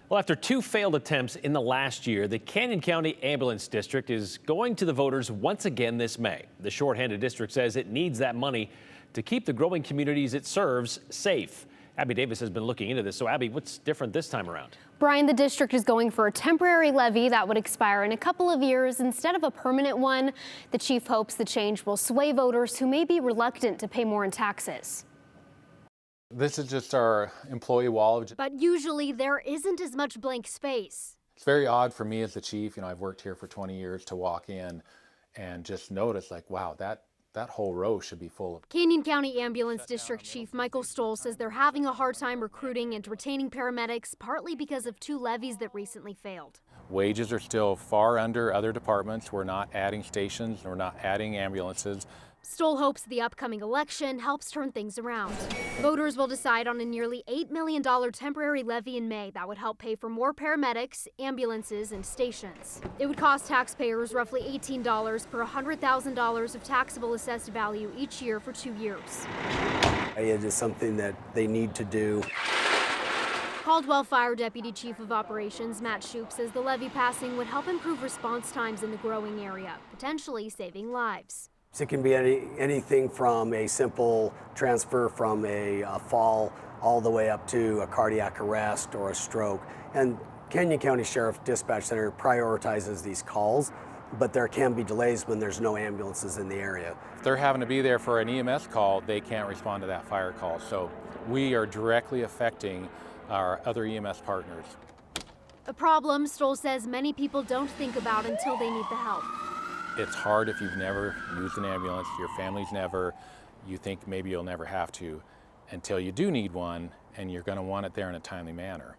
Well, after two failed attempts in the last year, the Canyon County Ambulance District is going to the voters once again this May. The shorthanded district says it needs that money to keep the growing communities it serves safe. Abby Davis has been looking into this. So, Abby, what's different this time around? Brian, the district is going for a temporary levy that would expire in a couple of years instead of a permanent one. The chief hopes the change will sway voters who may be reluctant to pay more in taxes. This is just our employee wall. But usually there isn't as much blank space. It's very odd for me as the chief. I've worked here for 20 years to walk in and just notice like, wow, that whole row should be full of. Canyon County Ambulance District Chief Michael Stoll says they're having a hard time recruiting and retaining paramedics, partly because of two levies that recently failed. Wages are still far under other departments. We're not adding stations, we're not adding ambulances. Stoll hopes the upcoming election helps turn things around. Voters will decide on a nearly $8 million temporary levy in May that would help pay for more paramedics, ambulances, and stations. It would cost taxpayers roughly $18 per $100,000 of taxable assessed value each year for 2 years. It is something that they need to do. Caldwell Fire Deputy Chief of Operations Matt Shoup says the levy passing would help improve response times in the growing area, potentially saving lives. It can be anything from a simple transfer from a fall all the way up to a cardiac arrest or a stroke. And Canyon County Sheriff Dispatch Center prioritizes these calls, but there can be delays when there's no ambulances in the area. If they're having to be there for an EMS call, they can't respond to that fire call. So we are directly affecting our other EMS partners. A problem Stoll says many people don't think about until they need the help. It's hard if you've never used an ambulance, your family's never, you think maybe you'll never have to, until you do need one, and you're going to want it there in a timely manner.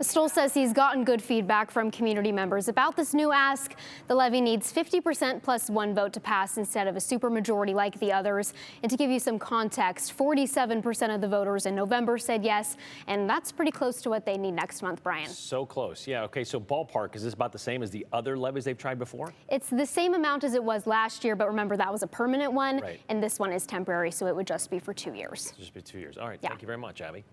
Stoll says he's gotten good feedback from community members about this new ask. The levy needs 50% plus one vote to pass instead of a supermajority like the others. And to give you some context, 47% of the voters in November said yes, and that's pretty close to what they need next month, Brian. So close. Yeah, okay, so ballpark, is this about the same as the other levies they've tried before? It's the same amount as it was last year, but remember that was a permanent one, right, and this one is temporary, so it would just be for 2 years. Just be 2 years. All right, yeah. Thank you very much, Abby.